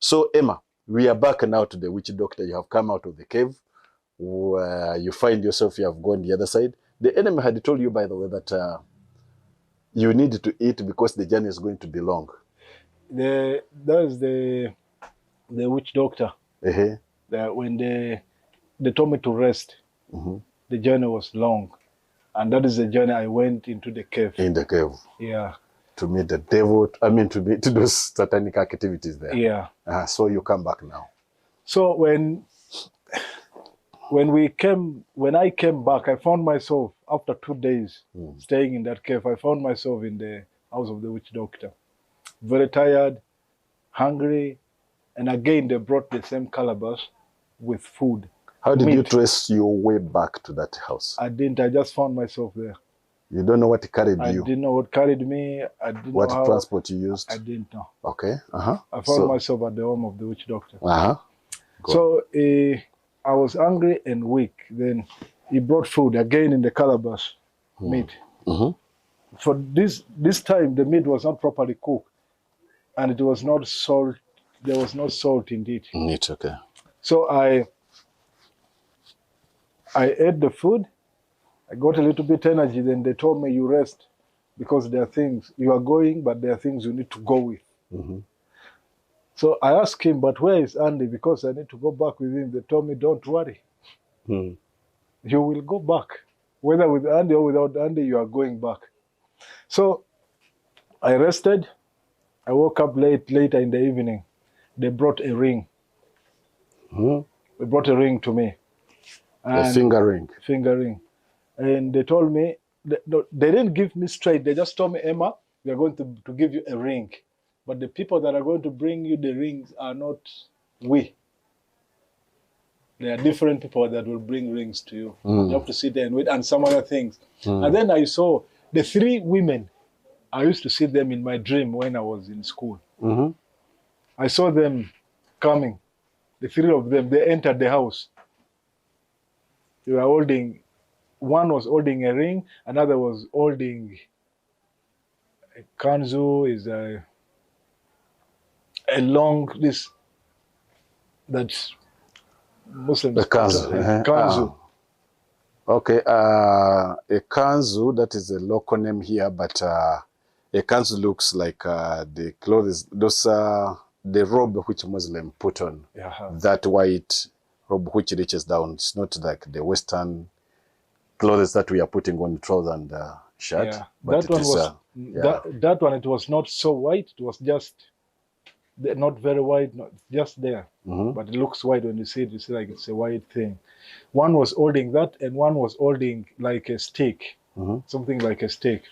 So Emma, we are back now to the witch doctor. You have come out of the cave. You find yourself, you have gone the other side. The enemy had told you, by the way, that you need to eat because the journey is going to be long. That's the witch doctor. When they told me to rest, the journey was long. And that is the journey I went into the cave. In the cave. Yeah. To meet the devil, to those satanic activities there. Yeah. So you come back now. So when I came back, I found myself, after 2 days staying in that cave, I found myself in the house of the witch doctor. Very tired, hungry, and again they brought the same calabash with food. How did you trace your way back to that house? I didn't, I just found myself there. You don't know what carried you? I didn't know what carried me. I didn't what know how, transport you used? I didn't know. Okay. I found myself at the home of the witch doctor. So I was hungry and weak. Then he brought food again in the calabash, meat. For this time, the meat was not properly cooked, and it was not salt. There was no salt in it. Okay. So I ate the food. I got a little bit energy. Then they told me, you rest because there are things you are going, but there are things you need to go with. So I asked him, but where is Andy? Because I need to go back with him. They told me, don't worry. You will go back. Whether with Andy or without Andy, you are going back. So I rested. I woke up later in the evening. They brought a ring. They brought a ring to me. A finger ring. Finger ring. And they told me, they didn't give me straight. They just told me, Emma, we are going to give you a ring. But the people that are going to bring you the rings are not we. There are different people that will bring rings to you. You have to sit there and wait, and some other things. And then I saw the 3 women. I used to see them in my dream when I was in school. I saw them coming. The 3 of them, they entered the house. They were holding, one was holding a ring, another was holding a kanzu, is a long, that's Muslims. A kanzu. Kanzu. Okay, a kanzu, that is a local name here, but a kanzu looks like the clothes, those the robe which Muslim put on. That white robe which reaches down. It's not like the Western clothes that we are putting on trousers and shirt. But that one, it was not so white. It was just not very white, just there. But it looks white when you see it. You see like it's a white thing. One was holding that, and one was holding like a stick, something like a stick.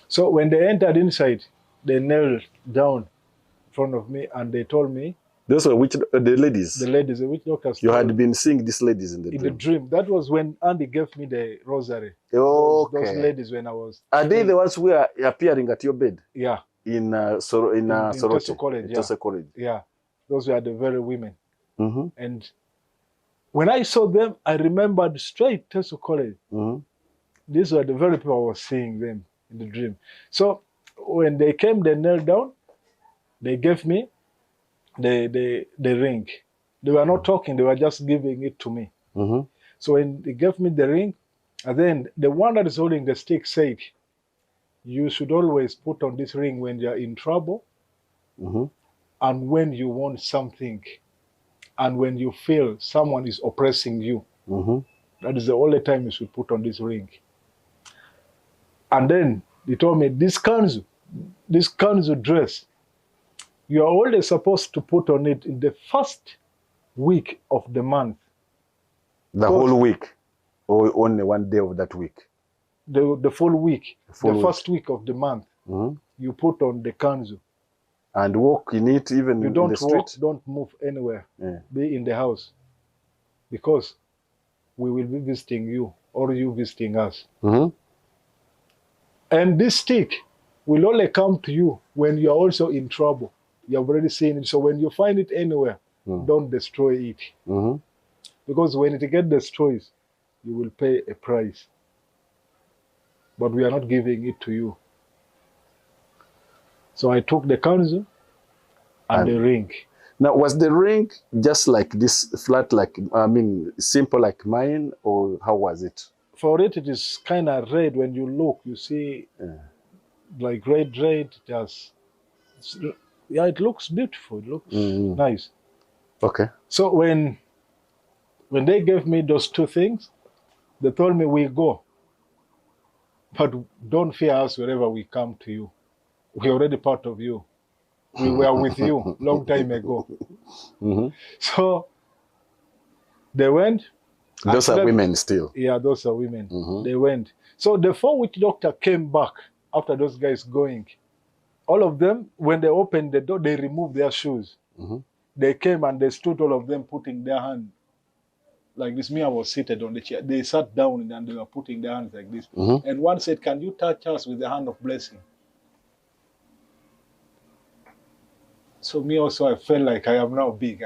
So when they entered inside, they knelt down in front of me, and they told me. Those were the ladies? The ladies, the witch doctors. You had been seeing these ladies in the dream? In the dream. That was when Andy gave me the rosary. Okay. Those ladies when I was... Are they the ones who are appearing at your bed? Yeah. In Sorote College, College. Yeah. Those were the very women. And when I saw them, I remembered straight Teso College. These were the very people I was seeing them in the dream. So when they came, they knelt down. They gave me the ring. They were not talking. They were just giving it to me. So when they gave me the ring, and then the one that is holding the stick said, you should always put on this ring when you're in trouble, and when you want something, and when you feel someone is oppressing you. That is the only time you should put on this ring. And then he told me, this kanzu dress, you are always supposed to put on it in the first week of the month. The whole week? Or only one day of that week? The full week. The first week of the month. You put on the kanzu. And walk in it even in the street? Walk, don't move anywhere. Be in the house. Because we will be visiting you, or you visiting us. And this stick will only come to you when you are also in trouble. You have already seen it. So when you find it anywhere, don't destroy it. Because when it gets destroyed, you will pay a price. But we are not giving it to you. So I took the kanzu and the ring. Now, was the ring just like this flat, like, I mean, simple like mine, or how was it? For it is kind of red. When you look, you see like red. Yeah, it looks beautiful. It looks nice. Okay. So when they gave me those two things, they told me, we go, but don't fear us wherever we come to you. We're already part of you. We were with you long time ago. So they went. Those are women still. Yeah, those are women. They went. So the 4 witch doctor came back after those guys going. All of them, when they opened the door, they removed their shoes. They came and they stood, all of them putting their hand like this. Me, I was seated on the chair. They sat down and they were putting their hands like this. And one said, can you touch us with the hand of blessing? So me also, I felt like I am now big.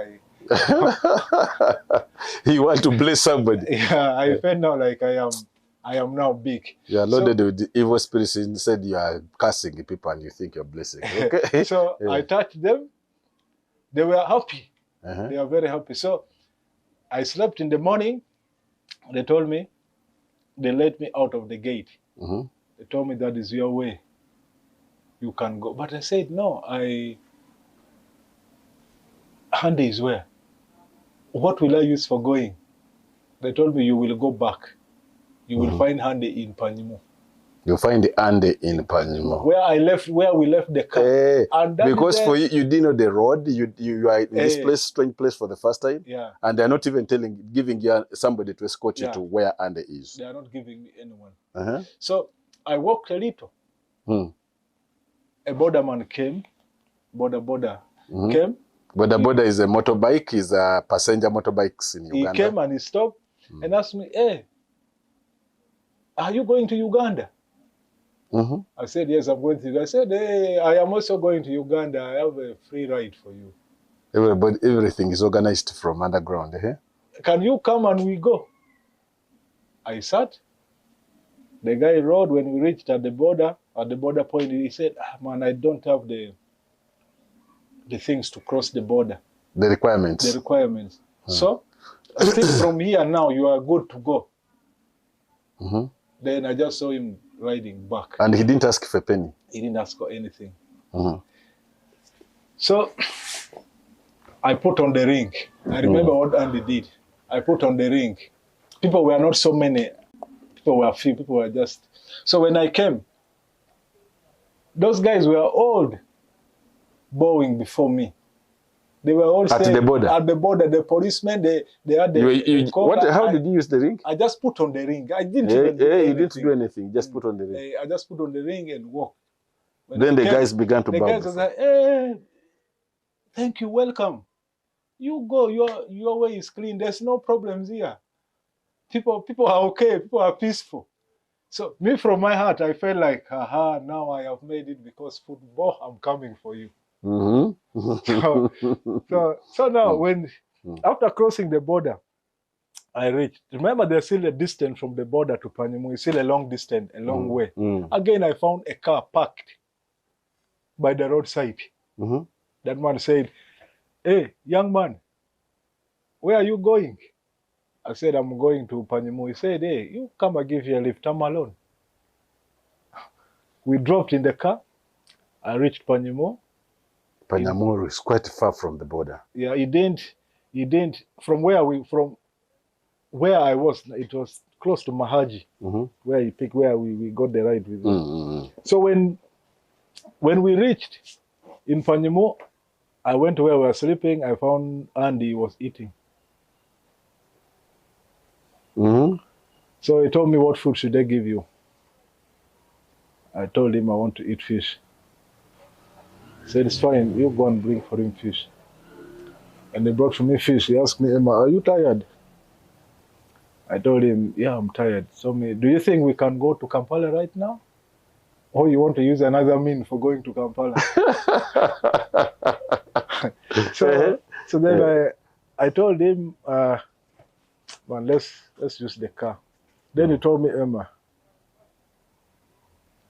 You want to bless somebody. Yeah, I felt now like I am now big. You are loaded with the evil spirits. Instead, you are cursing people and you think you're blessing. Okay. So I touched them. They were happy. They are very happy. So I slept in the morning. They told me, they let me out of the gate. They told me, that is your way. You can go. But I said, no, Handy is where? What will I use for going? They told me, you will go back. You will find Handy in Panyimo. You'll find the Handy in Panyimo. Where we left the car. And because for you, you didn't know the road. You are in this place, strange place for the first time. Yeah. And they're not even giving you somebody to escort you to where Handy is. They are not giving me anyone. So I walked a little. A borderman came. Border came. Border is a motorbike, is a passenger motorbikes in Uganda. He came and he stopped and asked me, hey, are you going to Uganda? I said, yes, I'm going to Uganda. I said, hey, I am also going to Uganda. I have a free ride for you. Everything is organized from underground. Can you come and we go? I sat. The guy rode. When we reached at the border point, he said, man, I don't have the things to cross the border. The requirements. The requirements. So I think from here now you are good to go. Then I just saw him riding back. And he didn't ask for a penny? He didn't ask for anything. So I put on the ring. I remember what Andy did. I put on the ring. People were not so many. People were few. People were just... So when I came, those guys were old, bowing before me. They were all at the border. At the border, the policemen, they had the how did you use the ring? I just put on the ring. I didn't even do anything. You didn't do anything. Just put on the ring. I just put on the ring and walked. Then the guys began to bow. The guys was like, hey, thank you, welcome. You go, your way is clean. There's no problems here. People are okay. People are peaceful. So me, from my heart, I felt like, aha, now I have made it because football, I'm coming for you. So now when, after crossing the border, I reached, remember there's still a distance from the border to Panyimo. It's still a long distance, a long way. Again, I found a car parked by the roadside. That man said, hey, young man, where are you going? I said, I'm going to Panyimo. He said, hey, you come and give you a lift. I'm alone. We dropped in the car. I reached Panyimo. Panyimo is quite far from the border. Yeah, he didn't. From where I was, it was close to Mahaji, where he picked, where we got the ride with him. So when we reached in Panyimo, I went to where we were sleeping. I found Andy was eating. So he told me, what food should I give you? I told him I want to eat fish. He said, it's fine, you go and bring for him fish. And they brought for me fish. He asked me, Emma, are you tired? I told him, yeah, I'm tired. So do you think we can go to Kampala right now? Or you want to use another mean for going to Kampala? So then I told him, man, let's use the car. Then he told me, Emma,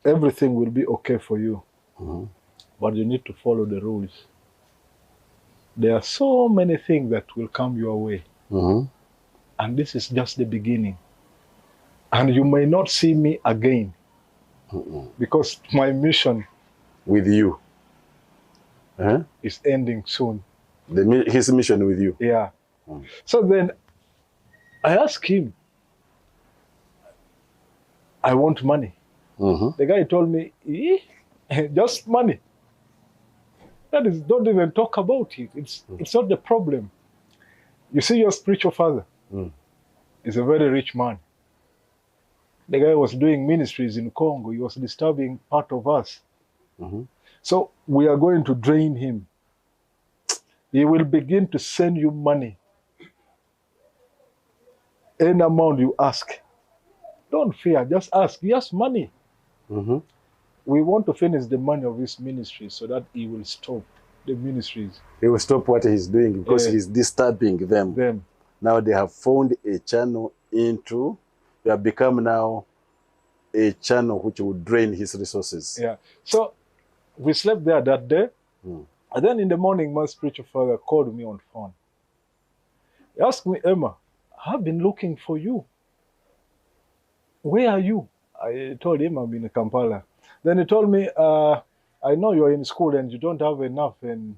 everything will be okay for you, but you need to follow the rules. There are so many things that will come your way. And this is just the beginning. And you may not see me again because my mission With you. is ending soon. His mission with you. Yeah. So then I asked him, I want money. The guy told me, just money. That is, don't even talk about it. It's not the problem. You see, your spiritual father is a very rich man. The guy was doing ministries in Congo. He was disturbing part of us. So we are going to drain him. He will begin to send you money. Any amount you ask. Don't fear, just ask. Yes, money. We want to finish the money of his ministry so that he will stop the ministries. He will stop what he's doing because he's disturbing them. Now they have found a channel into, they have become now a channel which will drain his resources. Yeah. So we slept there that day. And then in the morning, my spiritual father called me on the phone. He asked me, Emma, I've been looking for you. Where are you? I told him I'm in Kampala. Then he told me, I know you're in school and you don't have enough and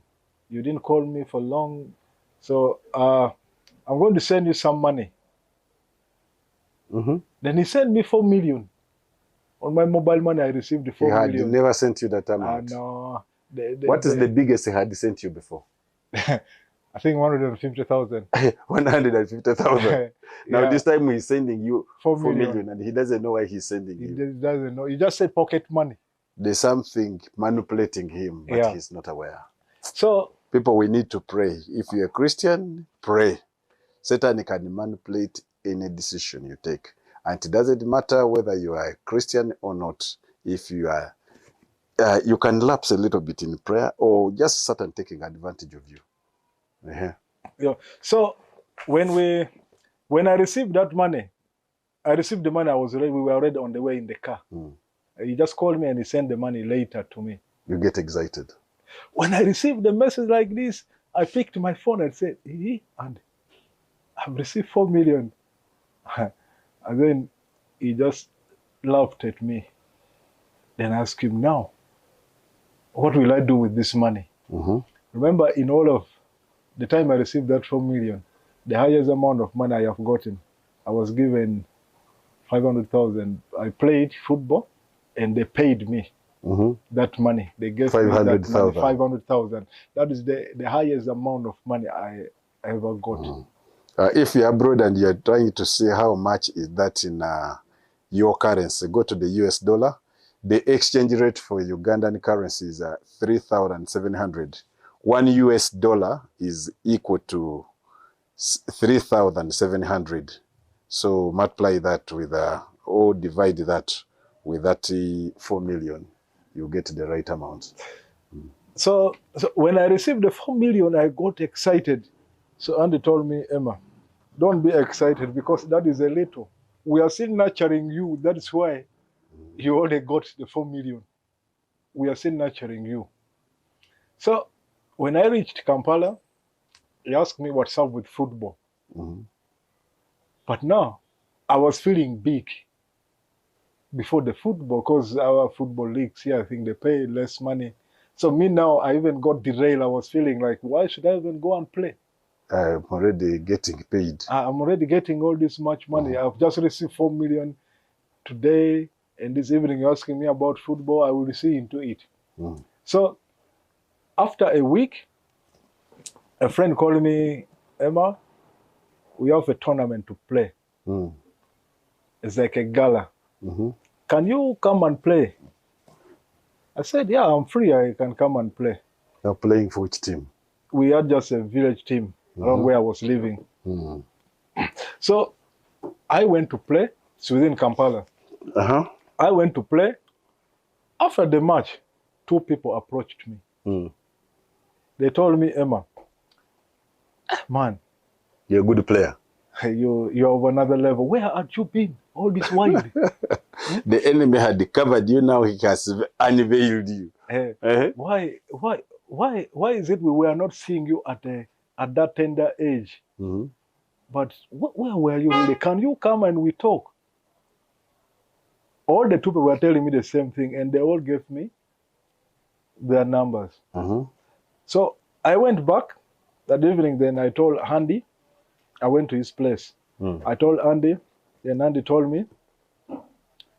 you didn't call me for long. So I'm going to send you some money. Then he sent me 4 million. On my mobile money, I received 4 million. He had never sent you that amount. No. What is the biggest he had sent you before? I think 150,000. 150,000. Now this time he's sending you 4 million and he doesn't know why he's sending you. He doesn't know. He just said pocket money. There's something manipulating him, but he's not aware. So people, we need to pray. If you're a Christian, pray. Satan can manipulate any decision you take. And it doesn't matter whether you are a Christian or not. If you are, you can lapse a little bit in prayer or just Satan taking advantage of you. Yeah. So when I received that money, I received the money. We were already on the way in the car. He just called me and he sent the money later to me. You get excited. When I received a message like this, I picked my phone and said, and I've received 4 million. And then he just laughed at me. Then I asked him, now, what will I do with this money? Remember, in all of the time I received that 4 million, the highest amount of money I have gotten, I was given 500,000. I played football and they paid me that money. They gave me that money, 500,000. That is the highest amount of money I ever got. If you're abroad and you're trying to see how much is that in your currency, go to the US dollar. The exchange rate for Ugandan currency is 3,700. $1 US is equal to 3,700. So multiply that with, or divide that with that 4 million. You get the right amount. So when I received the 4 million, I got excited. So Andy told me, Emma, don't be excited because that is a little. We are still nurturing you. That is why you only got the 4 million. We are still nurturing you. So when I reached Kampala, he asked me what's up with football. But now I was feeling big before the football because our football leagues here, I think they pay less money. So me now, I even got derailed. I was feeling like, why should I even go and play? I'm already getting paid. I'm already getting all this much money. I've just received 4 million today, and this evening you're asking me about football. I will see into it. So after a week, a friend called me, Emma, we have a tournament to play. It's like a gala. Can you come and play? I said, yeah, I'm free. I can come and play. You're playing for which team? We had just a village team around where I was living. So I went to play. It's within Kampala. I went to play. After the match, 2 people approached me. They told me, Emma, man, you're a good player. You're of another level. Where had you been all this while? The enemy had covered you. Now he has unveiled you. Why why is it we were not seeing you at that tender age? But where were you really? Can you come and we talk? All the people were telling me the same thing, and they all gave me their numbers. So I went back that evening. Then I told Andy, I went to his place. I told Andy, and Andy told me,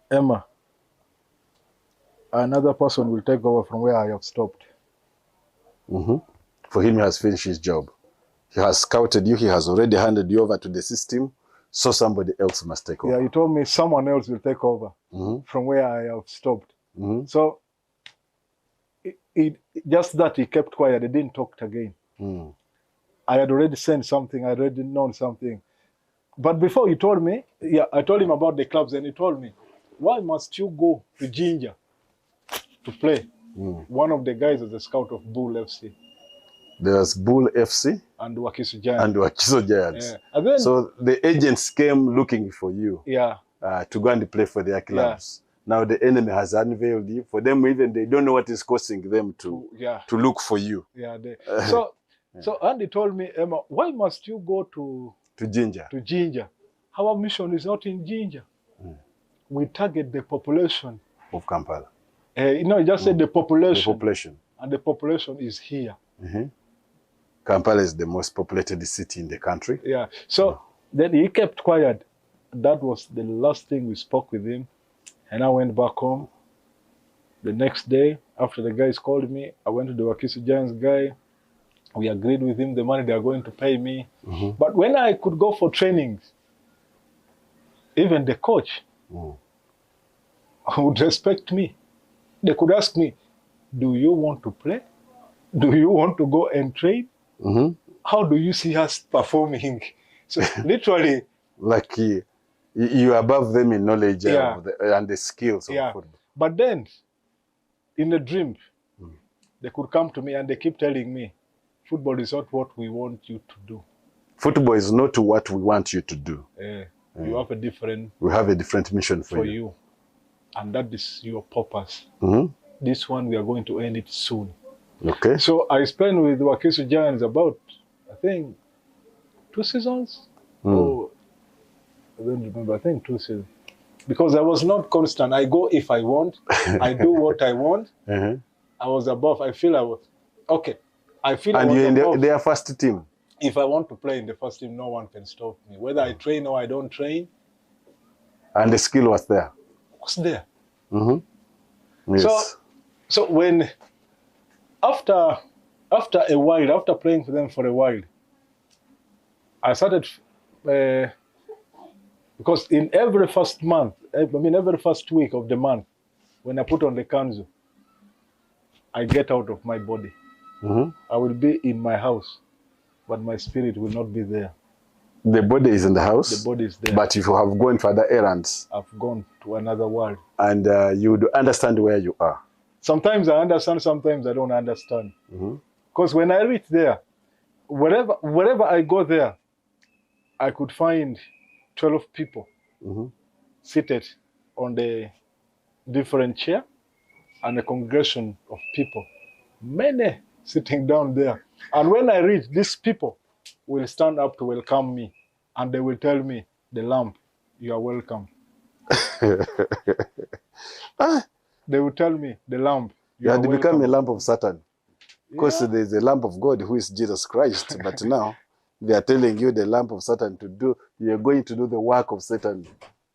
Emma, another person will take over from where I have stopped. For him, he has finished his job. He has scouted you. He has already handed you over to the system. So somebody else must take over. Yeah, he told me someone else will take over from where I have stopped. So it just that he kept quiet. He didn't talk again. I had already sent something. I already known something. But before he told me, I told him about the clubs, and he told me, why must you go to Ginger to play? One of the guys is a scout of Bull FC. There's Bull FC and Wakiso Giants. And Wakiso Giants. Yeah. And then, so the agents came looking for you to go and play for their clubs. Now the enemy has unveiled you. For them, even they don't know what is causing them to look for you. So Andy told me, Emma, why must you go to Ginger? To Ginger. Our mission is not in Ginger. We target the population of Kampala. Just say the population. The population. And the population is here. Kampala is the most populated city in the country. Yeah. So then he kept quiet. That was the last thing we spoke with him. And I went back home. The next day, after the guys called me, I went to the Wakiso Giants guy. We agreed with him the money they are going to pay me. But when I could go for trainings, even the coach would respect me. They could ask me, do you want to play? Do you want to go and train? How do you see us performing? So literally... Like you're above them in knowledge and the skills of football. But then, in a dream, they could come to me and they keep telling me, football is not what we want you to do. Football is not what we want you to do. You have a different... We have a different mission for you. And that is your purpose. This one, we are going to end it soon. Okay. So I spent with Wakiso Giants about, I think, 2 seasons? Or, I don't remember, I think 2 seasons. Because I was not constant. I go if I want. I do what I want. I was above. I feel I was... Okay. And you're in their first team. If I want to play in the first team, no one can stop me. Whether I train or I don't train. And the skill was there. Was there. Yes. So when after a while, after playing for them for a while, I started because in every first month, every first week of the month, when I put on the kanzu, I get out of my body. I will be in my house, but my spirit will not be there. The body is in the house. The body is there. But if you have gone for other errands, I've gone to another world. And you would understand where you are. Sometimes I understand, sometimes I don't understand. Because when I reach there, wherever I go there, I could find 12 people seated on the different chair and a congregation of people. Many sitting down there. And when I reach, these people will stand up to welcome me. And they will tell me, the lamp, you are welcome. They will tell me, the lamp, you had become a lamp of Satan. Because there's a lamp of God who is Jesus Christ. But now they are telling you the lamp of Satan to do, you're going to do the work of Satan.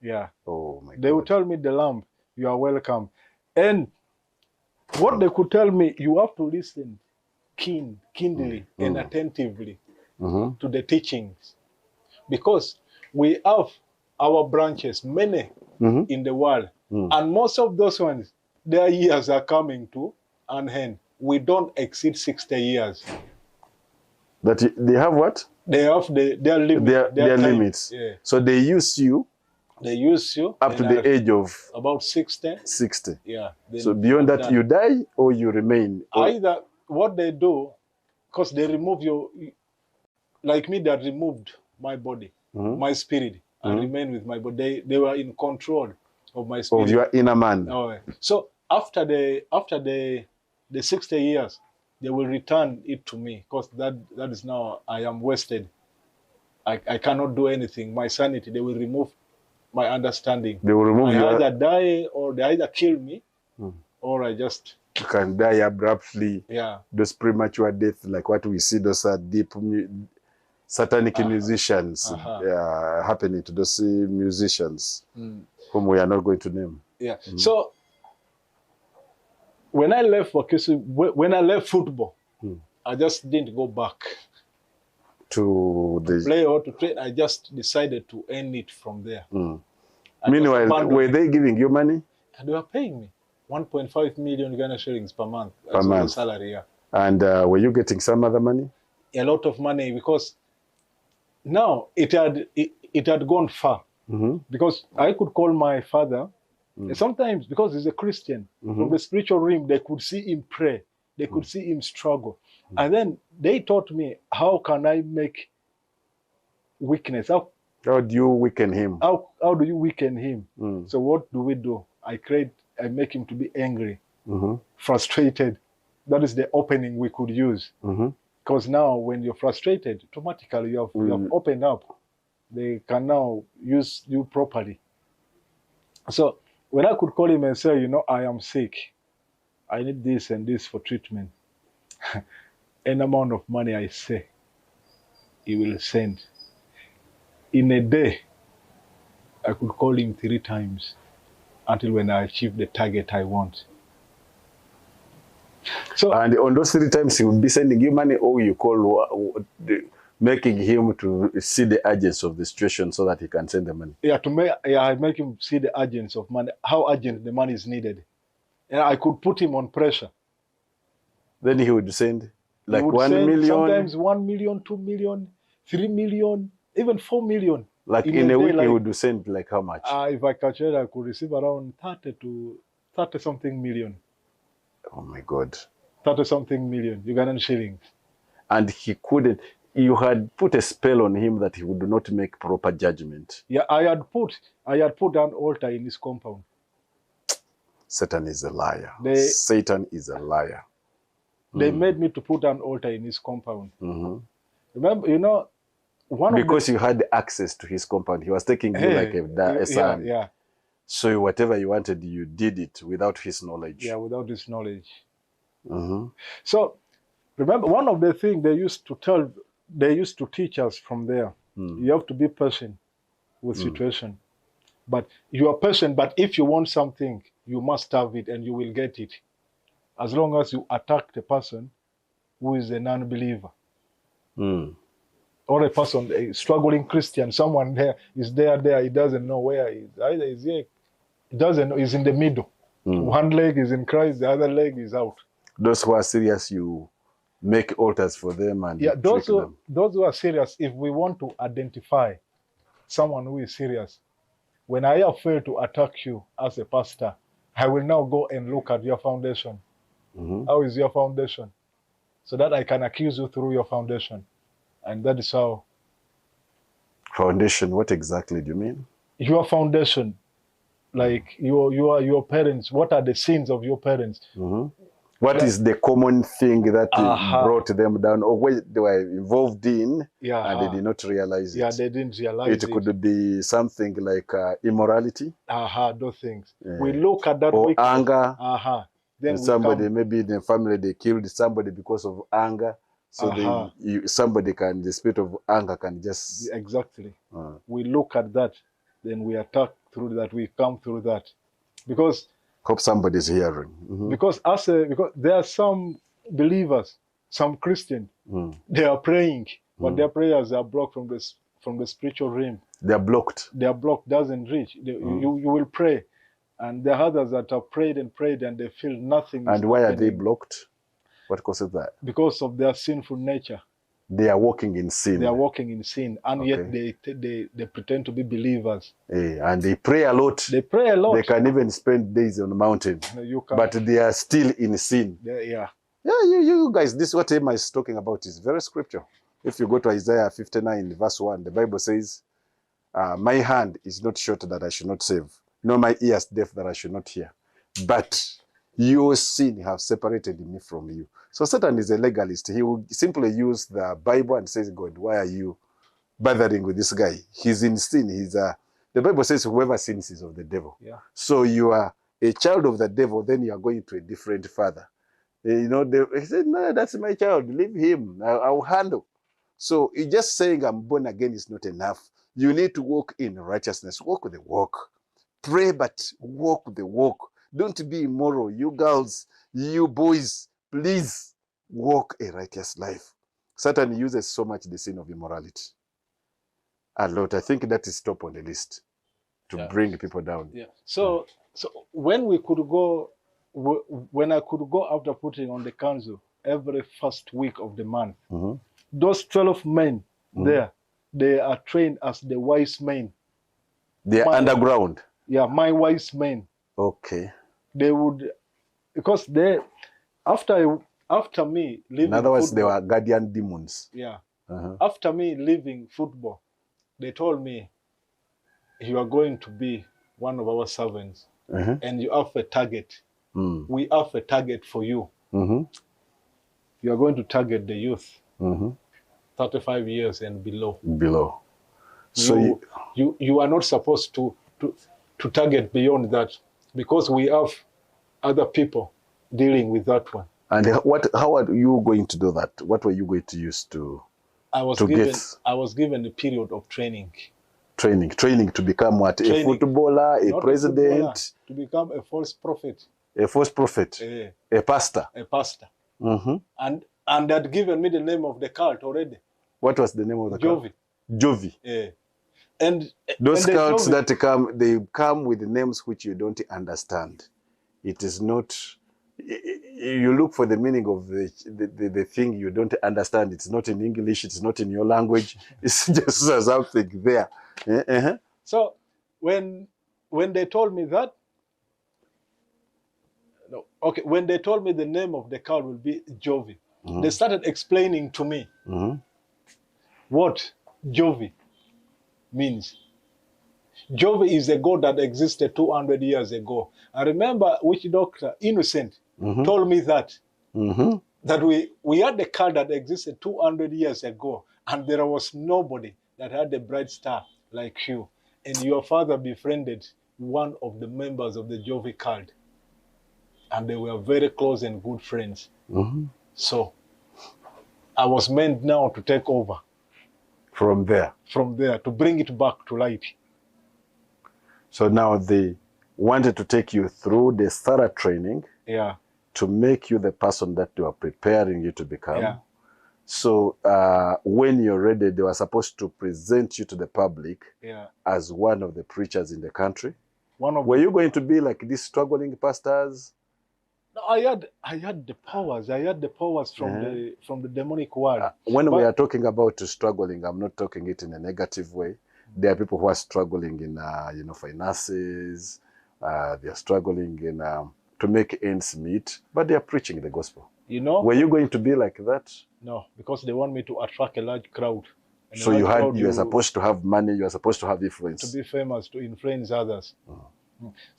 Yeah. Oh my God. They will tell me, the lamp, you are welcome. And what they could tell me, you have to listen keenly and attentively to the teachings. Because we have our branches, many in the world. And most of those ones, their years are coming to an end. We don't exceed 60 years. But they have what? They have their limit. Their limits. Yeah. So they use you. They use you. Up to the age of? About 60. 60. Yeah. So beyond that, you die or you remain? Either what they do, because they remove like me, they removed my body, my spirit. I remain with my body. They were in control of my spirit. Of your inner man. So after the 60 years, they will return it to me, because that is now, I am wasted. I cannot do anything. My sanity, they will remove my understanding. They will remove I either die, or they either kill me, or I just... You can die abruptly. Yeah. Those premature deaths, like what we see, those are deep satanic musicians happening to those musicians whom we are not going to name. Yeah. So when I left when I left football, I just didn't go back to play or to train. I just decided to end it from there. Meanwhile, were they giving you money? And they were paying me 1.5 million Ghana shillings per month. Per month. The salary, yeah. And were you getting some other money? A lot of money, because now it had gone far. Because I could call my father. Sometimes, because he's a Christian, from the spiritual realm, they could see him pray. They could see him struggle. And then they taught me, how can I make weakness? How do you weaken him? How do you weaken him? So what do? I make him to be angry, frustrated. That is the opening we could use. Because now when you're frustrated, automatically you have opened up. They can now use you properly. So when I could call him and say, I am sick, I need this and this for treatment, an amount of money I say, he will send. In a day, I could call him 3 times until when I achieve the target I want. So, and on those 3 times, he will be sending you money, or you call making him to see the urgency of the situation so that he can send the money. Yeah, I make him see the urgency of money, how urgent the money is needed. And I could put him on pressure. Then he would send like 1 million. Sometimes 1 million, 2 million, 3 million, even 4 million. Like in a week, he would send like how much? If I calculate, I could receive around 30 something million. Oh my God. 30 something million Ugandan shillings. And he couldn't. You had put a spell on him that he would not make proper judgment. Yeah, I had put an altar in his compound. Satan is a liar. Satan is a liar. They made me to put an altar in his compound. Remember, because you had access to his compound. He was taking you like a son. Yeah. So whatever you wanted, you did it without his knowledge. Yeah, without his knowledge. So remember, one of the things they used to teach us from there, you have to be patient with situation. But you are patient, but if you want something, you must have it and you will get it. As long as you attack the person who is a non-believer. Or a person, a struggling Christian, someone there, he doesn't know where he is. Either he's here, he doesn't know, he's in the middle. One leg is in Christ, the other leg is out. Those who are serious, you make altars for them and those who are serious, if we want to identify someone who is serious, when I have failed to attack you as a pastor, I will now go and look at your foundation. How is your foundation? So that I can accuse you through your foundation. And that is how. Foundation, what exactly do you mean? Your foundation, like your parents, what are the sins of your parents? What is the common thing that brought them down, or what they were involved in, and they did not realize it? Yeah, they didn't realize it. It could be something like immorality. Those things. We look at that. Or anger. Then somebody, maybe in the family, they killed somebody because of anger. So the spirit of anger can just... Exactly. We look at that, then we attack through that, we come through that. Because... Hope somebody's hearing. Because there are some believers, some Christians, they are praying, but their prayers are blocked from the spiritual realm. They are blocked. They are blocked, doesn't reach. You will pray. And there are others that have prayed and they feel nothing. And why are they blocked? What causes that? Because of their sinful nature. They are walking in sin. They are walking in sin, and yet they pretend to be believers. And they pray a lot. They pray a lot. They can even spend days on the mountain. But they are still in sin. You guys, this is what Emma is talking about is very scriptural. If you go to Isaiah 59 verse 1, the Bible says, my hand is not short that I should not save, nor my ears deaf that I should not hear. But Your sin have separated me from you. So Satan is a legalist. He will simply use the Bible and says, God, why are you bothering with this guy? He's in sin. The Bible says whoever sins is of the devil. Yeah. So you are a child of the devil, then you are going to a different father. You know, he said, no, that's my child. Leave him. I'll handle. So just saying I'm born again is not enough. You need to walk in righteousness. Walk the walk. Pray, but walk the walk. Don't be immoral. You girls, you boys, please walk a righteous life. Satan uses so much the sin of immorality. A lot. I think that is top on the list to bring people down. Yeah. So when we could go, when I could go after putting on the council every first week of the month, those 12 men there, they are trained as the wise men. They are underground. Yeah, my wise men. Okay. They would, because they, after me leaving in other words, football, they were guardian demons. Yeah. After me leaving football, they told me, you are going to be one of our servants, and you have a target. We have a target for you. You are going to target the youth, 35 years and below. Below. So you are not supposed to target beyond that, because we have other people dealing with that one. And how are you going to do that? What were you going to use to I was given a period of training. Training to become what? A footballer, a president? To become a false prophet. A false prophet? A pastor? A pastor. And had given me the name of the cult already. What was the name of the cult? Jovi. Yeah. And those cults that come with names which you don't understand. It is not, you look for the meaning of the thing you don't understand. It's not in English, it's not in your language. It's just something there. So when they told me that, when they told me the name of the cult will be Jovi, they started explaining to me what Jovi means. Jovi is a god that existed 200 years ago. I remember which doctor, Innocent, told me that we had a cult that existed 200 years ago, and there was nobody that had a bright star like you. And your father befriended one of the members of the Jovi cult, and they were very close and good friends. So I was meant now to take over. From there, to bring it back to light. So now they wanted to take you through the thorough training to make you the person that they were preparing you to become. So when you're ready, they were supposed to present you to the public as one of the preachers in the country. Were you going to be like these struggling pastors? No, I had the powers. I had the powers from the demonic world. When we are talking about struggling, I'm not talking it in a negative way. There are people who are struggling in finances. They are struggling in to make ends meet, but they are preaching the gospel. Were you going to be like that? No, because they want me to attract a large crowd. So you are supposed to have money. You are supposed to have influence. To be famous, to influence others.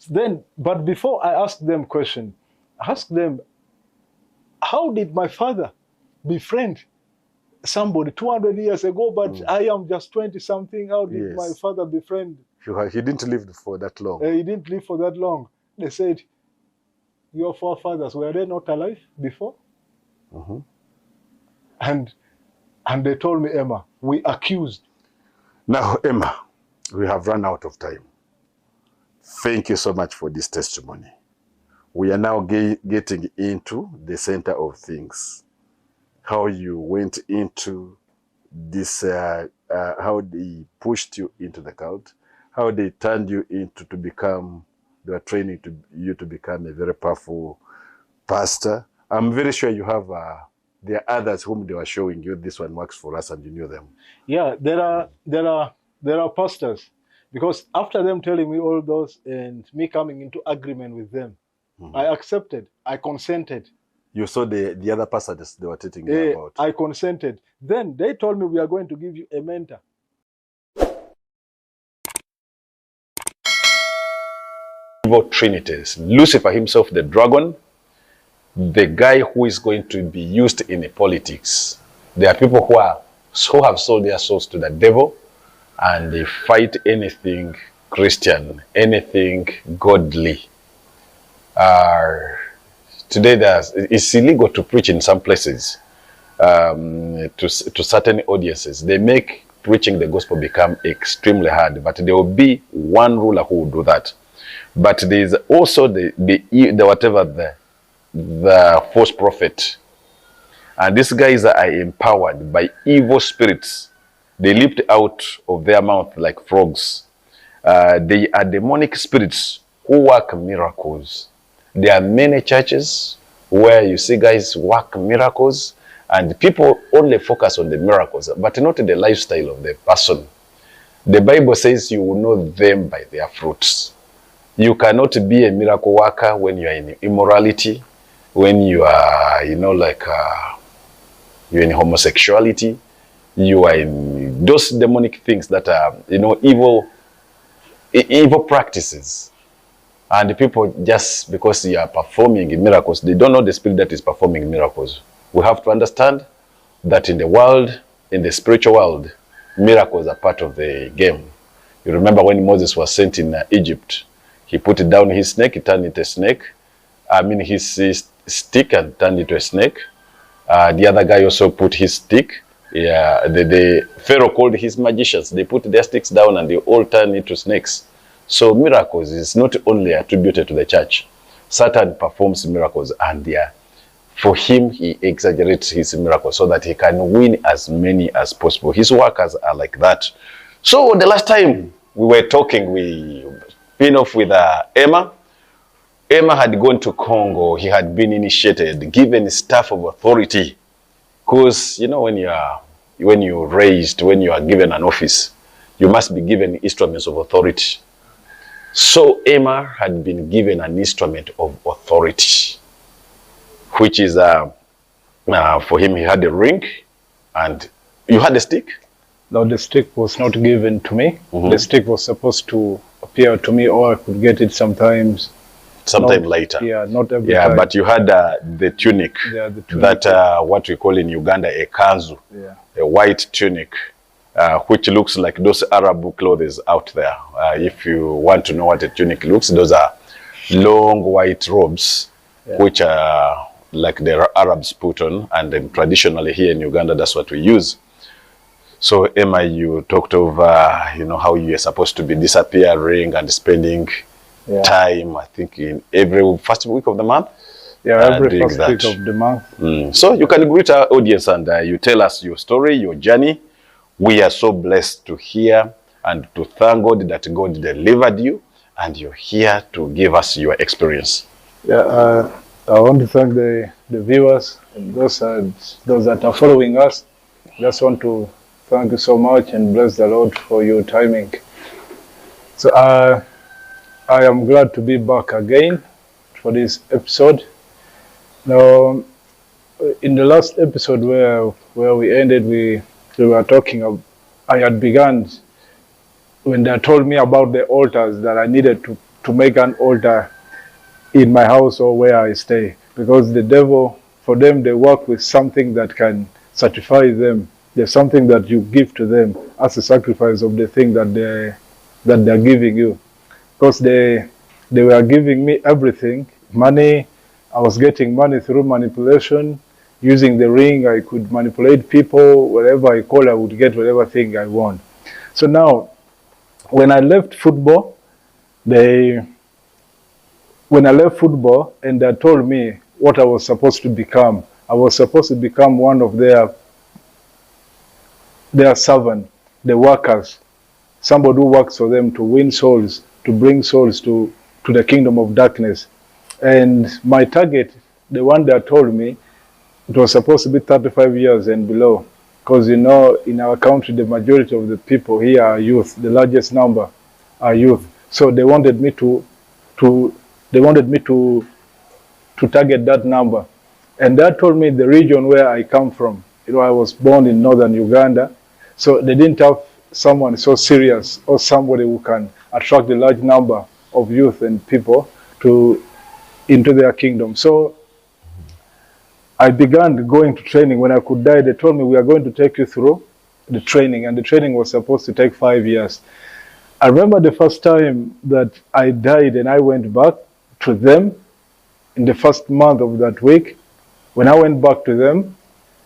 Then, but before I ask them question, ask them, how did my father befriend somebody 200 years ago, but I am just 20-something? How did my father befriend? He didn't live for that long. He didn't live for that long. They said, your forefathers, were they not alive before? And they told me, Emma, we accused. Now, Emma, we have run out of time. Thank you so much for this testimony. We are now getting into the center of things. How you went into this, how they pushed you into the cult, how they turned you into to become, they were training you to become a very powerful pastor. I'm very sure you have, there are others whom they were showing you, this one works for us, and you knew them. Yeah, there are pastors, because after them telling me all those and me coming into agreement with them, I accepted, I consented. You saw the other pastors they were teaching you about. I consented. Then they told me, we are going to give you a mentor. Trinities. Lucifer himself, the dragon, the guy who is going to be used in politics. There are people who have sold their souls to the devil, and they fight anything Christian, anything godly. Today it's illegal to preach in some places to certain audiences. They make preaching the gospel become extremely hard, but there will be one ruler who will do that. But there is also the false prophet. And these guys are empowered by evil spirits. They leaped out of their mouth like frogs. They are demonic spirits who work miracles. There are many churches where you see guys work miracles, and people only focus on the miracles, but not the lifestyle of the person. The Bible says you will know them by their fruits. You cannot be a miracle worker when you are in immorality, when you are, you're in homosexuality, you are in those demonic things that are, evil practices. And people, just because you are performing miracles, they don't know the spirit that is performing miracles. We have to understand that in the world, in the spiritual world, miracles are part of the game. You remember when Moses was sent in Egypt, he put down his snake, he turned into a snake. His stick and turned into a snake. The other guy also put his stick. Yeah, the Pharaoh called his magicians. They put their sticks down and they all turned into snakes. So miracles is not only attributed to the church. Satan performs miracles, and for him, he exaggerates his miracles so that he can win as many as possible. His workers are like that. So the last time we were talking, we been off with Emma. Emma had gone to Congo. He had been initiated, given staff of authority. Because, when you are given an office, you must be given instruments of authority. So Emma had been given an instrument of authority, which is, for him, he had a ring, and you had a stick? No, the stick was not given to me. The stick was supposed to appear to me, or I could get it sometime later. Yeah, not every time. Yeah, but you had the tunic. Yeah, the tunic. That what we call in Uganda a kanzu. Yeah. A white tunic, which looks like those Arab clothes out there. If you want to know what a tunic looks, those are long white robes, which are like the Arabs put on, and then traditionally here in Uganda, that's what we use. So Emma, you talked over, how you are supposed to be disappearing and spending time, I think, in every first week of the month. Yeah, every first week of the month. So you can greet our audience and you tell us your story, your journey. We are so blessed to hear and to thank God that God delivered you, and you're here to give us your experience. Yeah, I want to thank the viewers and those that are following us. Just want to thank you so much and bless the Lord for your timing. So I am glad to be back again for this episode. Now, in the last episode where we ended, we were talking of, I had begun when they told me about the altars, that I needed to make an altar in my house or where I stay, because the devil, for them, they work with something that can satisfy them. There's something that you give to them as a sacrifice of the thing that they're giving you. Because they were giving me everything, money. I was getting money through manipulation. Using the ring, I could manipulate people. Whatever I call, I would get whatever thing I want. So now, when I left football, and they told me what I was supposed to become. I was supposed to become one of their servants, the workers, somebody who works for them to win souls, to bring souls to the kingdom of darkness. And my target, the one that told me, it was supposed to be 35 years and below. Because in our country, the majority of the people here are youth. The largest number are youth. So they wanted me to target that number. And that told me the region where I come from. I was born in northern Uganda. So they didn't have someone so serious or somebody who can attract a large number of youth and people into their kingdom. So I began going to training. When I could die, they told me, we are going to take you through the training, and the training was supposed to take 5 years. I remember the first time that I died and I went back to them in the first month of that week. When I went back to them,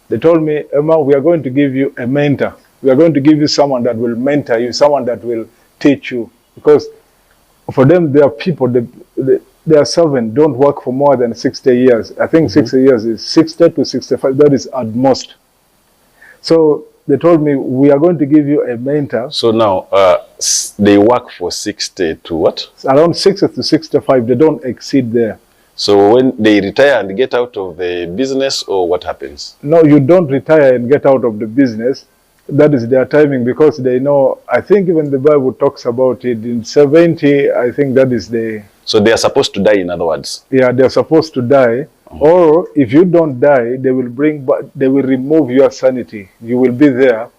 they told me, Emma, we are going to give you a mentor. We are going to give you someone that will mentor you, someone that will teach you. Because for them, there are people, their servants don't work for more than 60 years. I think 60 years is 60 to 65, that is at most. So they told me, we are going to give you a mentor. So now, they work for 60 to what? Around 60 to 65, they don't exceed there. So when they retire and get out of the business, or what happens? No, you don't retire and get out of the business. That is their timing, because they know, I think even the Bible talks about it in 70, I think that is the... So they are supposed to die, in other words? Yeah, they're supposed to die. Or if you don't die, they will remove your sanity. You will be there,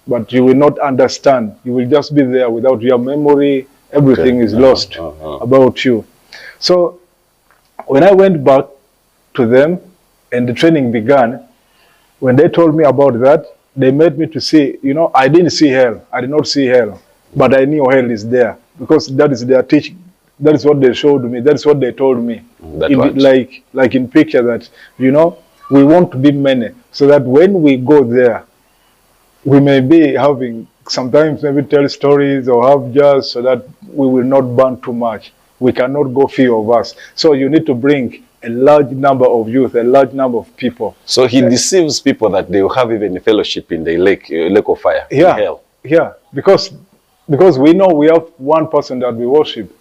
but you will not understand. You will just be there without your memory. Everything is lost about you. So when I went back to them and the training began, when they told me about that, they made me to see, you know, I didn't see hell. I did not see hell, but I knew hell is there, because that is their teaching. That is what they showed me. That is what they told me. Like in picture, that, you know, we want to be many, so that when we go there, we may be having, sometimes maybe tell stories or have jazz, so that we will not burn too much. We cannot go few of us. So you need to bring a large number of youth, a large number of people. So he deceives people that they will have even a fellowship in the lake of fire, in hell. Yeah, because we know we have one person that we worship.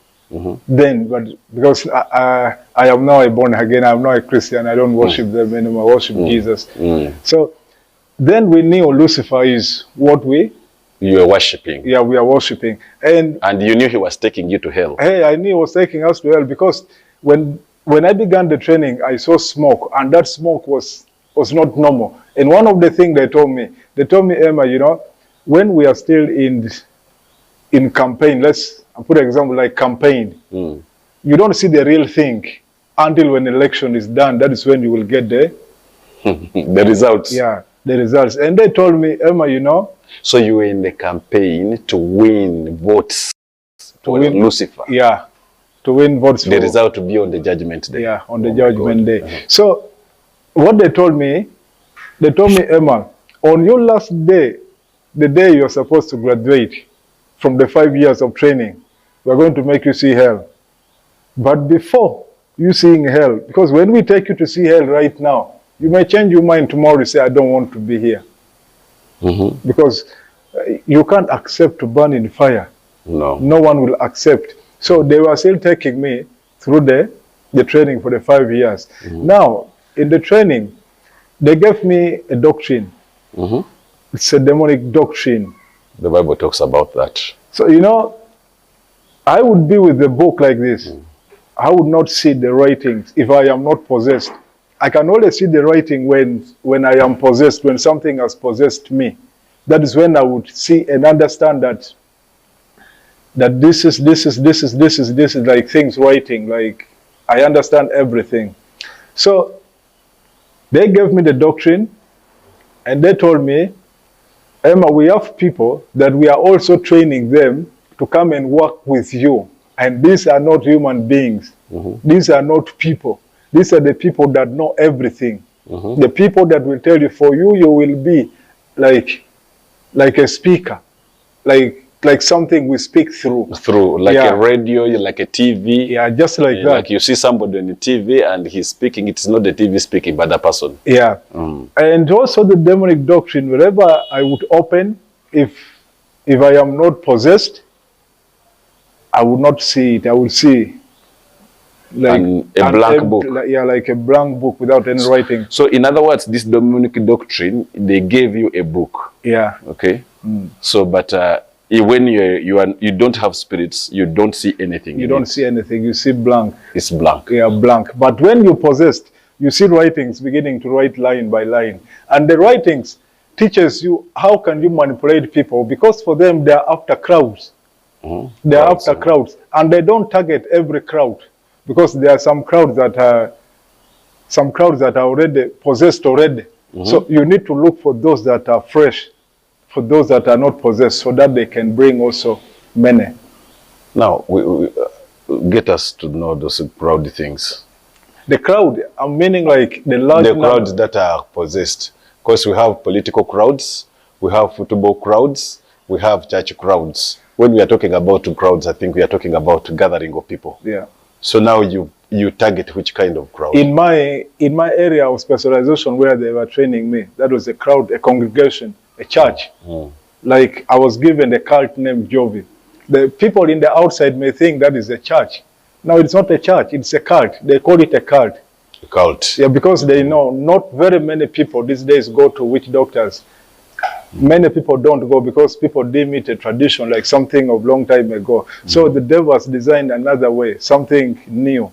Then, but because I am now a born again, I'm not a Christian, I don't worship them anymore, I worship Jesus. So then we knew Lucifer is what you were worshipping. Yeah, we are worshipping. And you knew he was taking you to hell. Hey, I knew he was taking us to hell, because when I began the training, I saw smoke, and that smoke was not normal. And one of the things they told me, Emma, you know, when we are still in campaign, let's put an example like campaign, you don't see the real thing until when election is done. That is when you will get the results. Yeah, the results. And they told me, Emma, you know. So you were in the campaign to win votes to win Lucifer. Yeah, to win votes. The result to be on the judgment day. Yeah, on the judgment day. So what they told me, Emma, on your last day, the day you're supposed to graduate from the 5 years of training, we're going to make you see hell. But before you seeing hell, because when we take you to see hell right now, you may change your mind tomorrow to say, I don't want to be here. Because you can't accept to burn in fire. No. No one will accept. So they were still taking me through the training for the 5 years. Now, in the training, they gave me a doctrine. It's a demonic doctrine. The Bible talks about that. So, you know, I would be with a book like this. I would not see the writings if I am not possessed. I can only see the writing when I am possessed, when something has possessed me. That is when I would see and understand that this is like things writing, like I understand everything. So they gave me the doctrine, and they told me, Emma, we have people that we are also training them to come and work with you. And these are not human beings. These are not people. These are the people that know everything. The people that will tell you, for you, you will be like a speaker, like something we speak through. Like a radio, like a TV. Yeah, just like that. Like you see somebody on the TV and he's speaking, it's not the TV speaking, but the person. Yeah. And also the demonic doctrine, wherever I would open, if I am not possessed, I would not see it. I will see like a blank book. Like a blank book without any writing. So in other words, this demonic doctrine, they gave you a book. Yeah. Okay. So, but when you don't have spirits, you don't see anything. You don't see anything. You see blank. It's blank. Yeah, blank. But when you're possessed, you see writings beginning to write line by line, and the writings teaches you how can you manipulate people, because for them they are after crowds. They are after crowds, and they don't target every crowd, because there are some crowds that are some crowds that are already possessed already. So you need to look for those that are fresh, for those that are not possessed, so that they can bring also many. Now, get us to know those crowd things. The crowd, I'm meaning like the large The number. crowds that are possessed. Because we have political crowds, we have football crowds, we have church crowds. When we are talking about crowds, I think we are talking about gathering of people. Yeah. So now you target which kind of crowd? In my area of specialization where they were training me, that was a crowd, a congregation, a church. Like I was given a cult named Jovi. The people in the outside may think that is a church. No, it's not a church, it's a cult. They call it a cult. A cult. Yeah, because they know not very many people these days go to witch doctors. Many people don't go because people deem it a tradition, like something of long time ago. So the devil has designed another way, something new,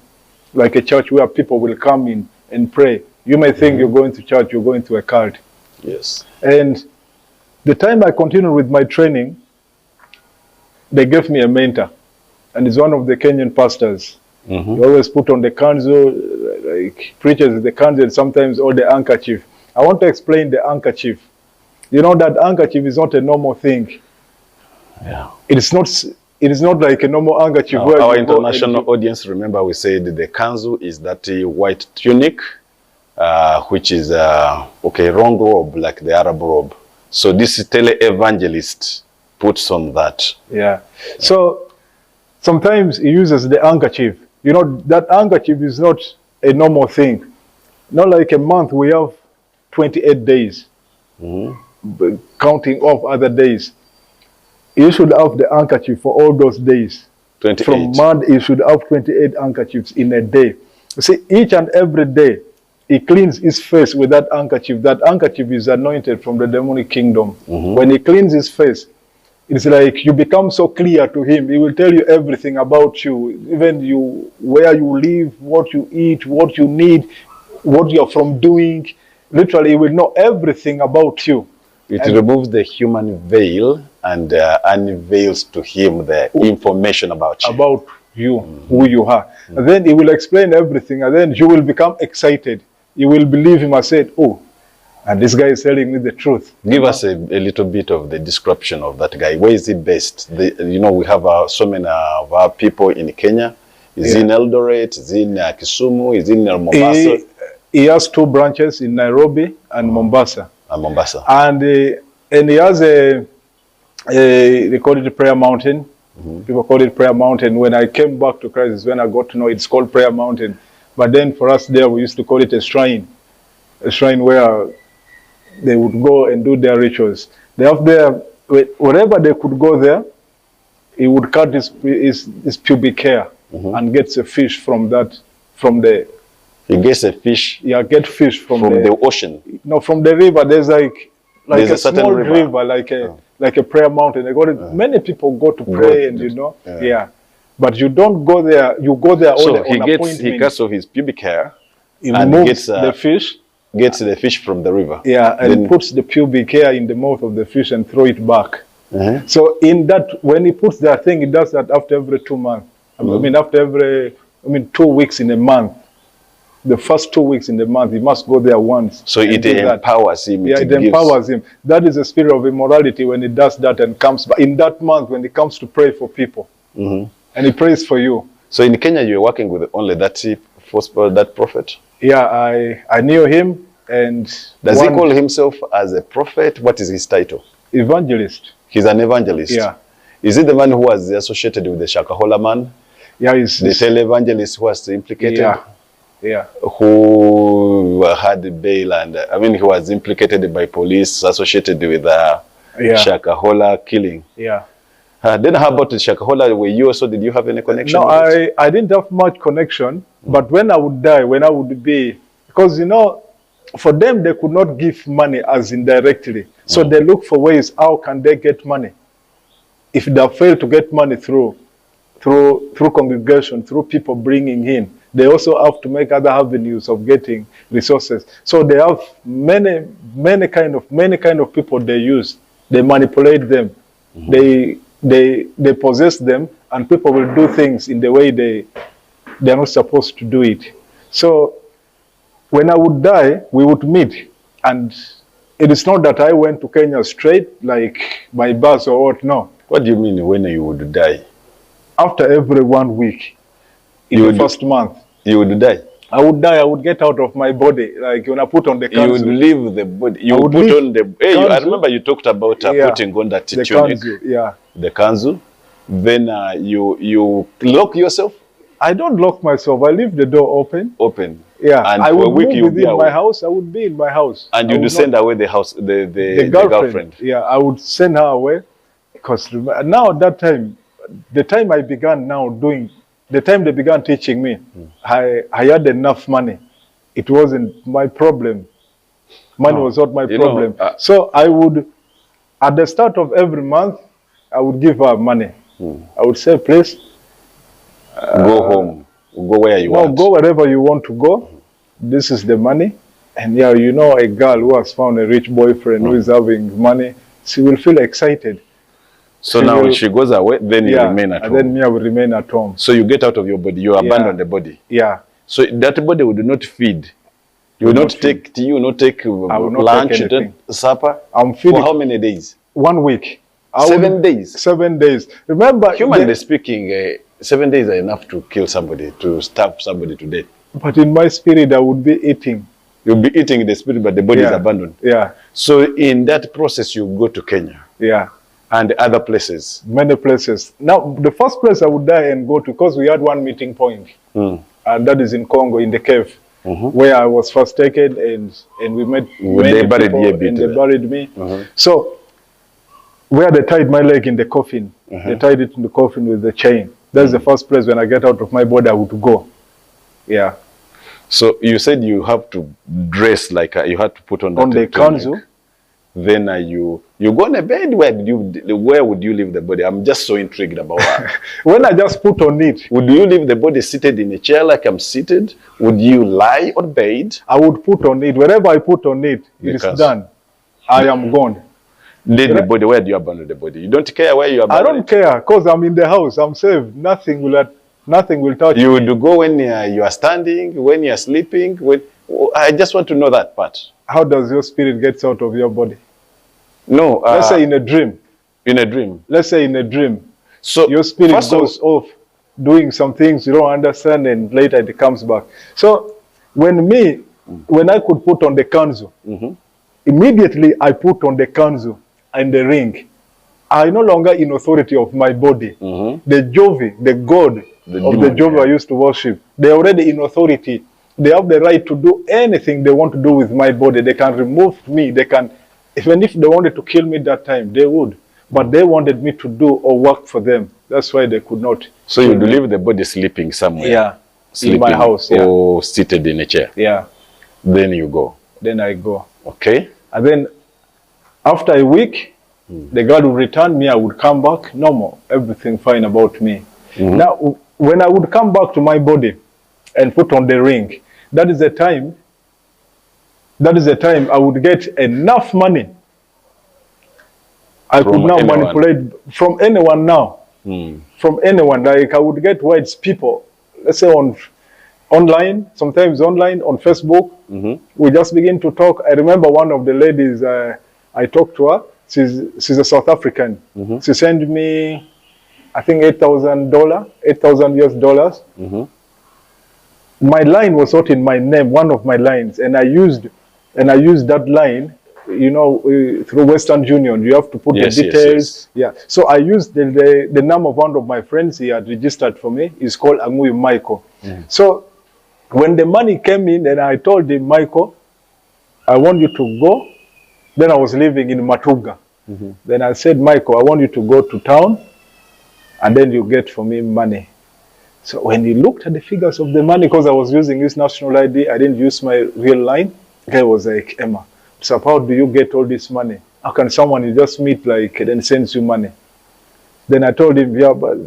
like a church where people will come in and pray. You may think you're going to church, you're going to a cult. Yes. And the time I continued with my training, they gave me a mentor, and he's one of the Kenyan pastors. He always put on the council, like preaches the council, and sometimes all the handkerchief. I want to explain the handkerchief. You know that handkerchief is not a normal thing. Yeah. It is not like a normal handkerchief. Now, our international audience, remember we said the kanzu is that white tunic, which is okay, wrong robe, like the Arab robe. So this tele-evangelist puts on that. Yeah. So sometimes he uses the handkerchief. You know, that handkerchief is not a normal thing. Not like a month, we have 28 days. Counting off other days. You should have the handkerchief for all those days. 28. From month, you should have 28 handkerchiefs in a day. You see, each and every day, he cleans his face with that handkerchief. That handkerchief is anointed from the demonic kingdom. When he cleans his face, it's like you become so clear to him. He will tell you everything about you, even you, where you live, what you eat, what you need, what you're from doing. Literally, he will know everything about you. It removes the human veil and unveils to him the information about you. About you, who you are. And then he will explain everything, and then you will become excited. You will believe him and say, oh, and this guy is telling me the truth. Give us a little bit of the description of that guy. Where is he based? You know, we have so many of our people in Kenya. Is he in Eldoret? Is he in Kisumu? Is he in Mombasa? He has 2 branches in Nairobi and Mombasa. Mombasa. And he has they call it Prayer Mountain. People call it Prayer Mountain. When I came back to Christ is when I got to know it's called Prayer Mountain. But then for us there, we used to call it a shrine. A shrine where they would go and do their rituals. They have there, wherever they could go there, he would cut his pubic hair and gets a fish from that, from the... He gets a fish? Yeah, get fish from the ocean? No, from the river. There's like there's a small river like a prayer mountain. They got it. Many people go to pray and you know, but you don't go there. You go there only on appointment. He cuts off his pubic hair and gets the fish. Gets the fish from the river. Yeah, and then puts the pubic hair in the mouth of the fish and throw it back. So in that, when he puts that thing, he does that after every 2 months. I mean, after every 2 weeks in a month. The first 2 weeks in the month, he must go there once. So it empowers him. Yeah, it empowers him. That is the spirit of immorality when he does that and comes back. In that month, when he comes to pray for people. And he prays for you. So in Kenya, you're working with only that prophet? Yeah, I knew him. And does he call himself as a prophet? What is his title? Evangelist. He's an evangelist? Yeah. Is he the man who was associated with the Shakahola man? Yeah, he's the televangelist who was implicated? Yeah. Who had bail and, I mean, he was implicated by police associated with Shakahola killing. Yeah. Then how about the Shakahola? Did you have any connection? No, I didn't have much connection. But when I would die, when I would be, because, you know, for them, they could not give money as indirectly. So they look for ways, how can they get money? If they fail to get money through congregation, through people bringing in, they also have to make other avenues of getting resources. So they have many kind of people they use. They manipulate them. They possess them, and people will do things in the way they're not supposed to do it. So when I would die, we would meet. And it is not that I went to Kenya straight, like by bus or what, no. What do you mean when you would die? After every 1 week, in the first month. You would die? I would die, I would get out of my body, like when I put on the kanzu. You would leave the body, you would put on the, hey, I remember you talked about putting on that tunic. Kanzu, yeah. The kanzu. Then you lock yourself? I don't lock myself, I leave the door open. Open. Yeah, and I would move within my house, I would be in my house. And you would send away the house, the girlfriend. Yeah, I would send her away. Because now at that time, the time I began now doing, the time they began teaching me, I had enough money. It wasn't my problem. Money was not my problem. So I would, at the start of every month, I would give her money. I would say, please. Go home. Go where you want. Go wherever you want to go. This is the money. And yeah, you know, a girl who has found a rich boyfriend who is having money, she will feel excited. So now when she goes away, then you remain at home. And then me, I will remain at home. So you get out of your body, you abandon the body. Yeah. So that body would not feed. You will not take tea, you will not take lunch, supper. I'm feeding. For how many days? 1 week. 7 days. 7 days. Remember, humanly speaking, 7 days are enough to kill somebody, to starve somebody to death. But in my spirit, I would be eating. You'll be eating the spirit, but the body is abandoned. Yeah. So in that process, you go to Kenya. Yeah. And other places. Many places. Now, the first place I would die and go to, because we had one meeting point, and that is in Congo, in the cave, where I was first taken, and we met many people, and they buried me. So, where they tied my leg in the coffin, they tied it in the coffin with the chain. That's the first place when I get out of my body, I would go. Yeah. So you said you have to dress like you had to put on the kanzu. Then you go on a bed. Where would you leave the body? I'm just so intrigued about that. When I just put on it, would you leave the body seated in a chair like I'm seated? Would you lie on bed? I would put on it. Wherever I put on it, it is done. I am gone. Then the body, where do you abandon the body? You don't care where you abandon it? I don't care, because I'm in the house. I'm safe. Nothing will touch me. You would go when you are standing, when you are sleeping. I just want to know that part. How does your spirit get out of your body? No. Let's say in a dream. In a dream. Let's say in a dream. So your spirit goes off doing some things you don't understand, and later it comes back. So when I could put on the kanzu, immediately I put on the kanzu and the ring. I no longer in authority of my body. The Jovi, the god of the Jovi I used to worship, they're already in authority. They have the right to do anything they want to do with my body. They can remove me. They can, even if they wanted to kill me that time, they would. But they wanted me to do or work for them. That's why they could not. So you'd leave the body sleeping somewhere? Yeah. Sleeping in my house, yeah. Or seated in a chair? Yeah. Then you go? Then I go. Okay. And then after a week, the girl would return me, I would come back, normal, everything fine about me. Now, when I would come back to my body and put on the ring, that is the time I would get enough money. I could now manipulate from anyone now. From anyone. Like I would get whites people, let's say online, sometimes online, on Facebook. We just begin to talk. I remember one of the ladies, I talked to her. She's a South African. She sent me, I think $8,000, 8,000 US dollars. My line was not in my name, one of my lines, and I used that line, you know, through Western Union. You have to put the details. Yeah. So I used the name of one of my friends. He had registered for me. He's called Anguyu Michael. So when the money came in, and I told him, Michael, I want you to go. Then I was living in Matuga. Then I said, Michael, I want you to go to town, and then you get for me money. So when he looked at the figures of the money, because I was using his national ID, I didn't use my real line. The guy was like, Emma, so how do you get all this money? How can someone you just meet like then sends you money? Then I told him, yeah, but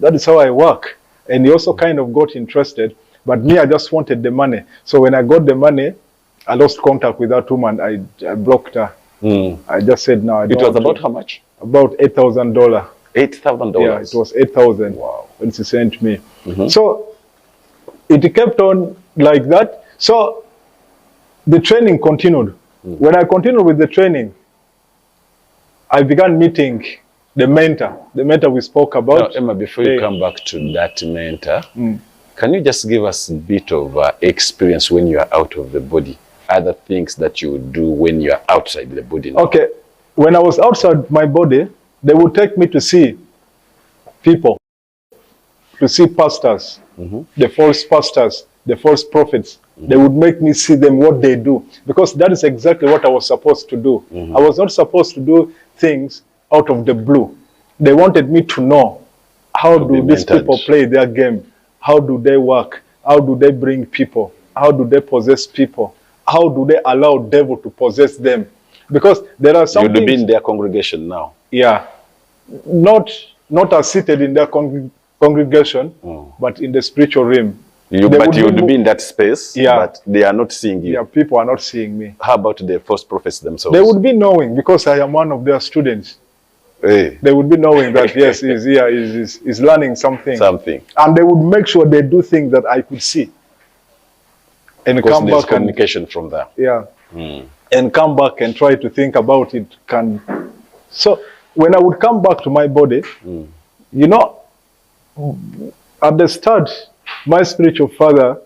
that is how I work. And he also kind of got interested. But me, I just wanted the money. So when I got the money, I lost contact with that woman. I blocked her. I just said, no, I don't. It was about how much? About $8,000. $8,000? Yeah, it was 8,000. Wow. When she sent me. So it kept on like that. So the training continued. When I continued with the training, I began meeting the mentor we spoke about. Now, Emma, before you come back to that mentor, can you just give us a bit of experience when you are out of the body? Other things that you would do when you are outside the body now? Okay. When I was outside my body, they would take me to see people, to see pastors, the false pastors, the false prophets. They would make me see them, what they do, because that is exactly what I was supposed to do. I was not supposed to do things out of the blue. They wanted me to know, how do these people play their game? How do they work? How do they bring people? How do they possess people? How do they allow devil to possess them? Because there are some You'd be in their congregation now. Yeah. Not as seated in their congregation, but in the spiritual realm. But you would be in that space, but they are not seeing you. Yeah, people are not seeing me. How about the false prophets themselves? They would be knowing, because I am one of their students. Hey. They would be knowing that, yes, he's here, he's learning something. Something. And they would make sure they do things that I could see. And because come there's back communication from there. Yeah. And come back and try to think about it. So when I would come back to my body, you know, at the start, my spiritual father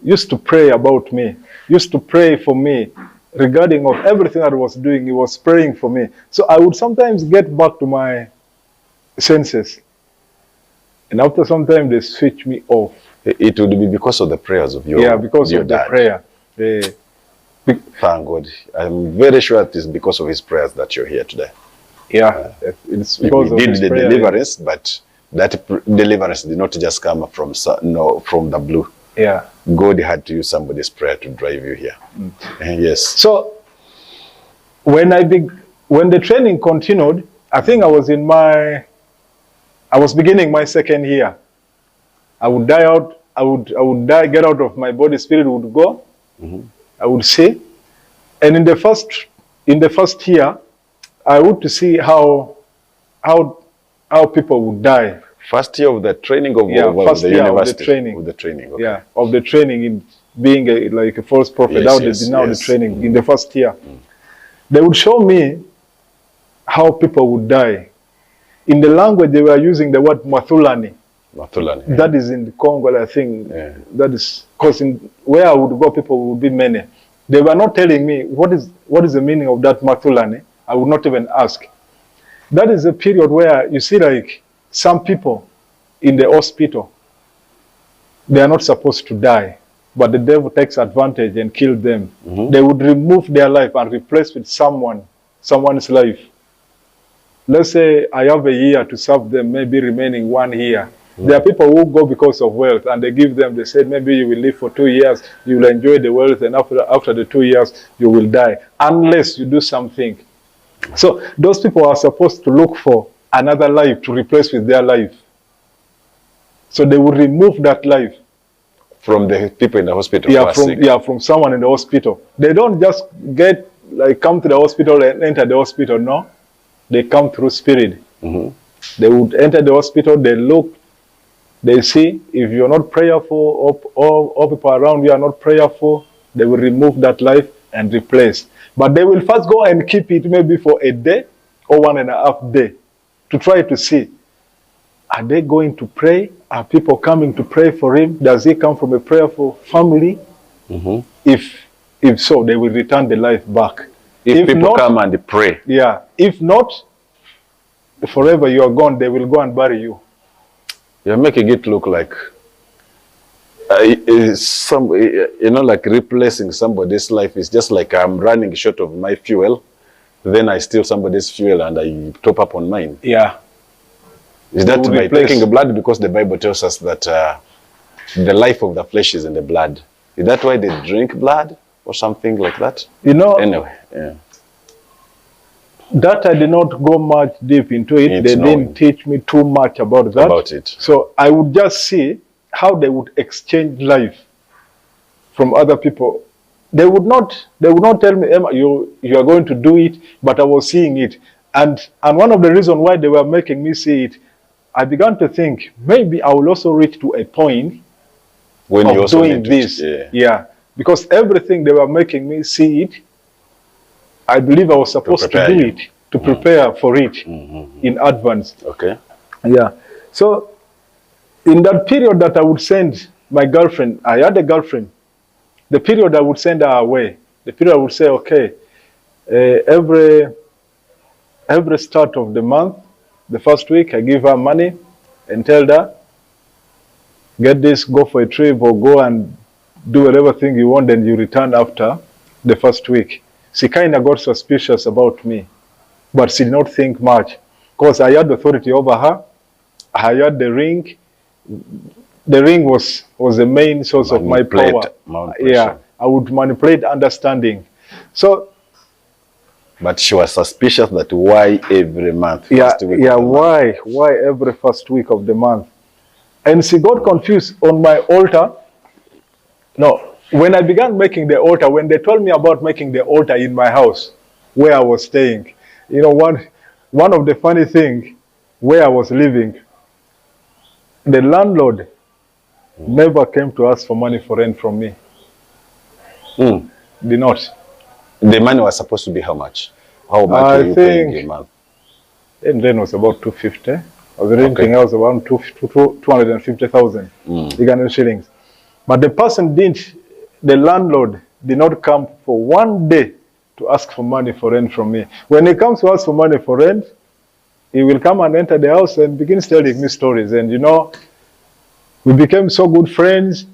used to pray about me, used to pray for me regarding of everything that I was doing. He was praying for me. So I would sometimes get back to my senses. And after some time, they switch me off. It would be because of the prayers of your because of dad. The prayer. Thank God. I'm very sure it is because of his prayers that you're here today. Yeah, it's because he of did his the prayer. deliverance, but that deliverance did not just come from the blue. Yeah. God had to use somebody's prayer to drive you here. Yes. So when the training continued, I think I was beginning my second year. I would die out. I would die, get out of my body. Spirit would go. I would see, and in the first year, I would to see how people would die. First year of the training of first the year university. Of the training. Okay. Yeah, of the training in being like a false prophet. The training in the first year. They would show me how people would die. In the language they were using the word Mathulani. Mathulani. That is in the Congo, I think. That is because where I would go, people would be many. They were not telling me what is the meaning of that Mathulani. I would not even ask. That is a period where you see, like, some people in the hospital, they are not supposed to die, but the devil takes advantage and kills them. They would remove their life and replace with someone's life. Let's say I have a year to serve them, maybe remaining 1 year. There are people who go because of wealth, and they say, maybe you will live for 2 years, you will enjoy the wealth, and after the 2 years, you will die, unless you do something. So those people are supposed to look for another life to replace with their life. So they will remove that life. From the people in the hospital? From someone in the hospital. They don't just come to the hospital and enter the hospital, no. They come through spirit. They would enter the hospital, they look, they see, if you're not prayerful, or all people around you are not prayerful, they will remove that life and replace. But they will first go and keep it maybe for a day or 1.5 days to try to see, are they going to pray? Are people coming to pray for him? Does he come from a prayerful family? If so, they will return the life back. If people not, come and pray. Yeah. If not, forever you are gone, they will go and bury you. You're making it look like like replacing somebody's life is just like I'm running short of my fuel, then I steal somebody's fuel and I top up on mine. Yeah. Is that by taking blood? Because the Bible tells us that the life of the flesh is in the blood. Is that why they drink blood or something like that? You know. Anyway, yeah. That I did not go much deep into it. They didn't teach me too much about that. So I would just see how they would exchange life from other people. They would not tell me, Emma, you are going to do it, but I was seeing it. And one of the reasons why they were making me see it, I began to think, maybe I will also reach to a point when of you also doing this. Yeah. because everything they were making me see it, I believe I was supposed to do it, to prepare for it in advance. Okay. Yeah. So in that period that I would send my girlfriend, I had a girlfriend, the period I would send her away, the period I would say, okay, every start of the month, the first week, I give her money and tell her, get this, go for a trip or go and do whatever thing you want, and you return after the first week. She kind of got suspicious about me, but she did not think much because I had authority over her. I had the ring. The ring was the main source of my power. Yeah, I would manipulate understanding. So, but she was suspicious that why every month? Why every first week of the month? And she got confused on my altar. No, when I began making the altar, when they told me about making the altar in my house where I was staying, you know, one of the funny things where I was living, the landlord never came to ask for money for rent from me. Did not. The money was supposed to be how much? How much were you paying a month? And then it was about 250. I was renting house around 250,000 Ugandan shillings. But the landlord did not come for one day to ask for money for rent from me. When he comes to ask for money for rent, he will come and enter the house and begins telling me stories. And you know, we became so good friends,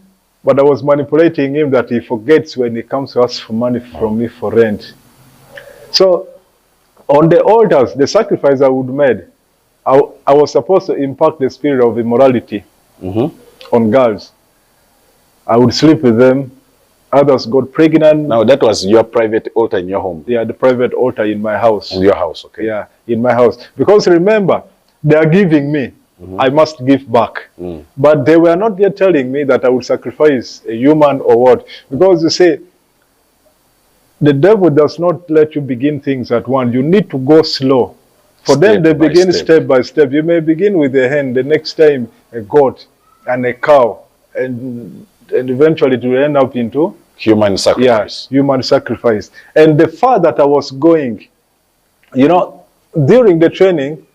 but I was manipulating him that he forgets when he comes to ask for money from me for rent. So on the altars, the sacrifice I would make, I was supposed to impact the spirit of immorality on girls. I would sleep with them. Others got pregnant. Now that was your private altar in your home? Yeah, the private altar in my house. In your house, okay. Yeah, in my house. Because remember, they are giving me. I must give back. But they were not yet telling me that I would sacrifice a human or what. Because you see, the devil does not let you begin things at once. You need to go slow. For them, they begin step by step. You may begin with a hen, the next time a goat and a cow, and eventually it will end up into human sacrifice. Yeah, human sacrifice. And the far that I was going, you know, during the training,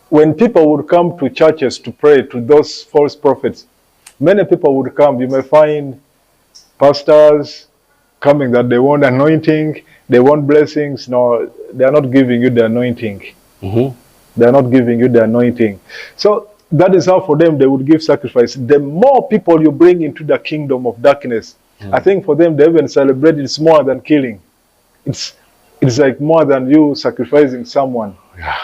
when people would come to churches to pray to those false prophets, many people would come. You may find pastors coming that they want anointing, they want blessings. No, they are not giving you the anointing. They are not giving you the anointing. So that is how for them they would give sacrifice. The more people you bring into the kingdom of darkness, I think for them they even celebrate it's more than killing. It's like more than you sacrificing someone. Yeah.